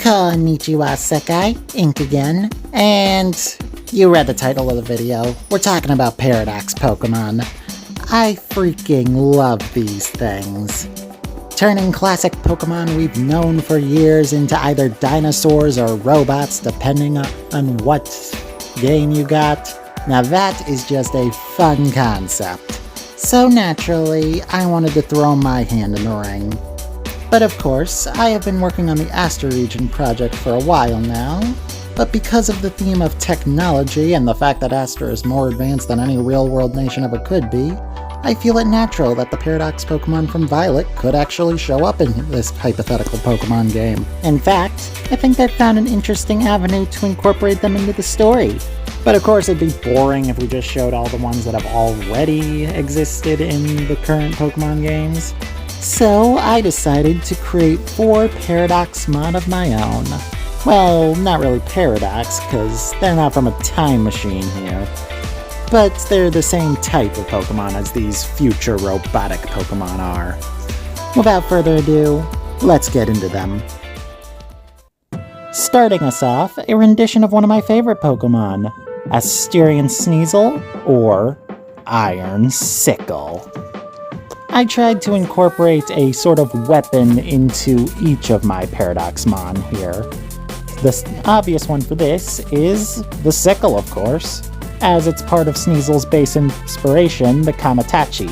Konnichiwa Sekai, Ink again, and you read the title of the video. We're talking about Paradox Pokemon. I freaking love these things. Turning classic Pokemon we've known for years into either dinosaurs or robots, depending on what game you got. Now that is just a fun concept. So naturally, I wanted to throw my hand in the ring. But of course, I have been working on the Aster region project for a while now, but because of the theme of technology and the fact that Aster is more advanced than any real-world nation ever could be, I feel it natural that the Paradox Pokemon from Violet could actually show up in this hypothetical Pokemon game. In fact, I think they've found an interesting avenue to incorporate them into the story. But of course it'd be boring if we just showed all the ones that have already existed in the current Pokemon games. So I decided to create 4 Paradoxmon of my own. Well, not really Paradox, because they're not from a time machine here. But they're the same type of Pokemon as these future robotic Pokemon are. Without further ado, let's get into them. Starting us off, a rendition of one of my favorite Pokemon, Asterian Sneasel, or Iron Sickle. I tried to incorporate a sort of weapon into each of my Paradoxmon here. The obvious one for this is the sickle, of course, as it's part of Sneasel's base inspiration, the Kamatachi.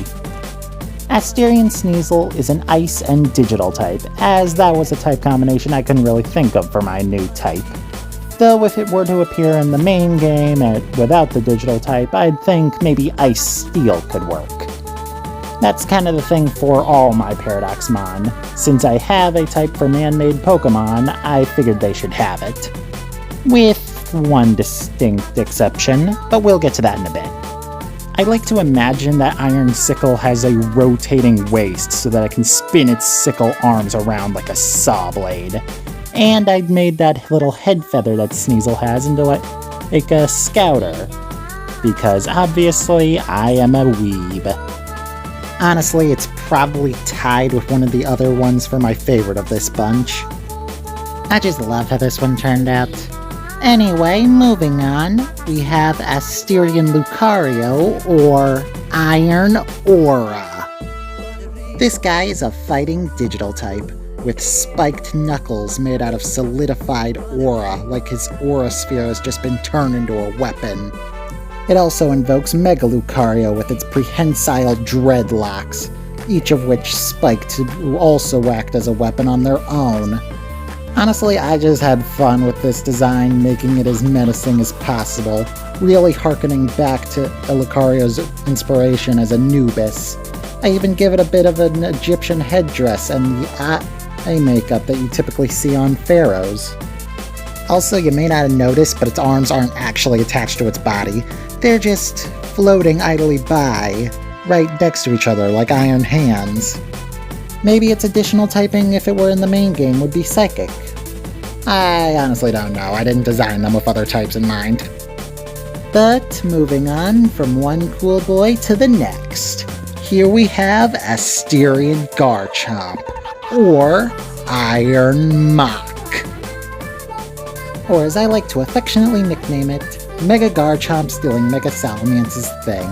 Asterian Sneasel is an ice and digital type, as that was a type combination I couldn't really think of for my new type. Though if it were to appear in the main game without the digital type, I'd think maybe Ice Steel could work. That's kind of the thing for all my Paradoxmon. Since I have a type for man-made Pokemon, I figured they should have it. With one distinct exception, but we'll get to that in a bit. I like to imagine that Iron Sickle has a rotating waist so that it can spin its sickle arms around like a saw blade. And I'd made that little head feather that Sneasel has into like a scouter. Because obviously, I am a weeb. Honestly, it's probably tied with one of the other ones for my favorite of this bunch. I just love how this one turned out. Anyway, moving on, we have Asterian Lucario, or Iron Aura. This guy is a fighting digital type, with spiked knuckles made out of solidified aura, like his aura sphere has just been turned into a weapon. It also invokes Mega Lucario with its prehensile dreadlocks, each of which spike to also act as a weapon on their own. Honestly, I just had fun with this design, making it as menacing as possible, really harkening back to Lucario's inspiration as Anubis. I even give it a bit of an Egyptian headdress and the eye makeup that you typically see on pharaohs. Also, you may not have noticed, but its arms aren't actually attached to its body. They're just floating idly by, right next to each other like iron hands. Maybe its additional typing, if it were in the main game, would be Psychic. I honestly don't know, I didn't design them with other types in mind. But moving on from one cool boy to the next, here we have Asterian Garchomp, or Iron Mach. Or as I like to affectionately nickname it, Mega Garchomp stealing Mega Salamance's thing.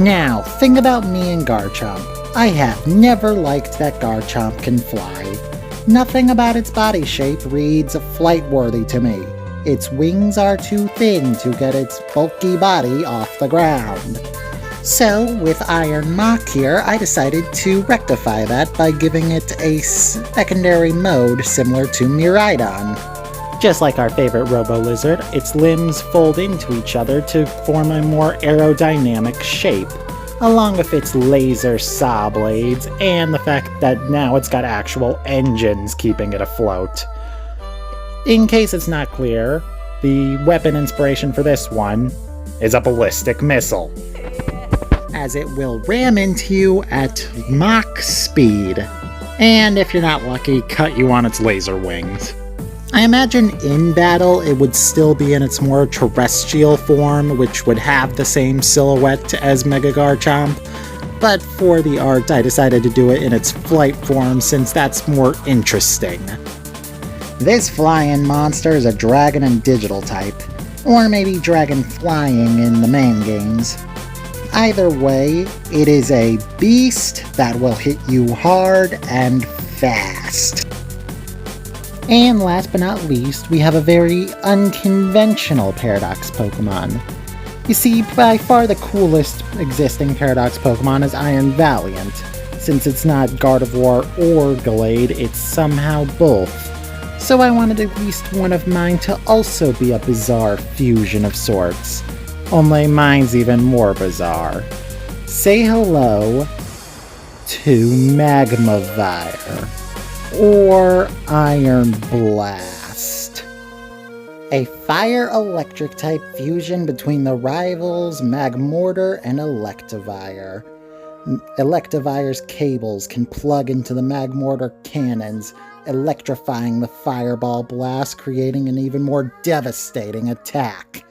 Now, think about me and Garchomp. I have never liked that Garchomp can fly. Nothing about its body shape reads flight-worthy to me. Its wings are too thin to get its bulky body off the ground. So, with Iron Mach here, I decided to rectify that by giving it a secondary mode similar to Miraidon. Just like our favorite Robo-Lizard, its limbs fold into each other to form a more aerodynamic shape, along with its laser saw blades and the fact that now it's got actual engines keeping it afloat. In case it's not clear, the weapon inspiration for this one is a ballistic missile, as it will ram into you at Mach speed, and if you're not lucky, cut you on its laser wings. I imagine in battle it would still be in its more terrestrial form, which would have the same silhouette as Mega Garchomp, but for the art I decided to do it in its flight form since that's more interesting. This flying monster is a dragon and digital type, or maybe dragon flying in the main games. Either way, it is a beast that will hit you hard and fast. And last but not least, we have a very unconventional Paradox Pokemon. You see, by far the coolest existing Paradox Pokemon is Iron Valiant. Since it's not Gardevoir or Gallade, it's somehow both. So I wanted at least one of mine to also be a bizarre fusion of sorts. Only mine's even more bizarre. Say hello to Magmavire, or Iron Blast. A fire-electric type fusion between the rivals Magmortar and Electivire. Electivire's cables can plug into the Magmortar cannons, electrifying the Fireball Blast, creating an even more devastating attack.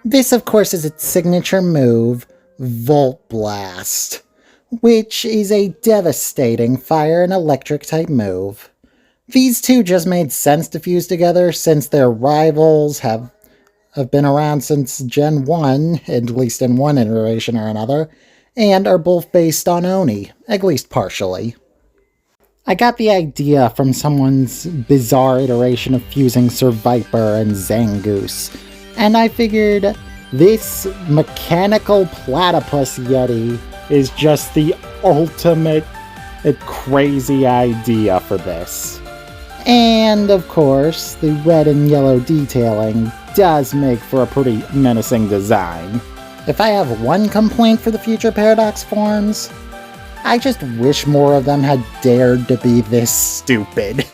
This, of course, is its signature move, Volt Blast, which is a devastating fire and electric type move. These two just made sense to fuse together since their rivals have been around since Gen 1, at least in one iteration or another, and are both based on Oni, at least partially. I got the idea from someone's bizarre iteration of fusing Sir Viper and Zangoose, and I figured this mechanical platypus yeti is just the ultimate crazy idea for this. And of course, the red and yellow detailing does make for a pretty menacing design. If I have one complaint for the future Paradox forms, I just wish more of them had dared to be this stupid.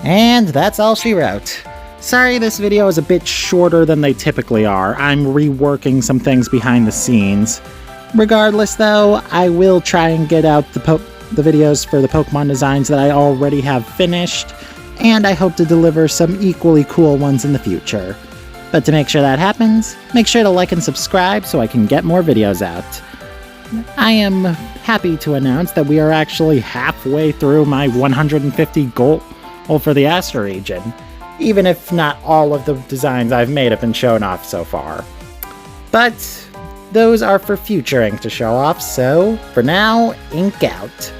And that's all she wrote. Sorry this video is a bit shorter than they typically are. I'm reworking some things behind the scenes. Regardless though, I will try and get out the videos for the Pokemon designs that I already have finished, and I hope to deliver some equally cool ones in the future. But to make sure that happens, make sure to like and subscribe so I can get more videos out. I am happy to announce that we are actually halfway through my 150 goal for the Aster region, even if not all of the designs I've made have been shown off so far. But those are for future ink to show off, so for now, ink out.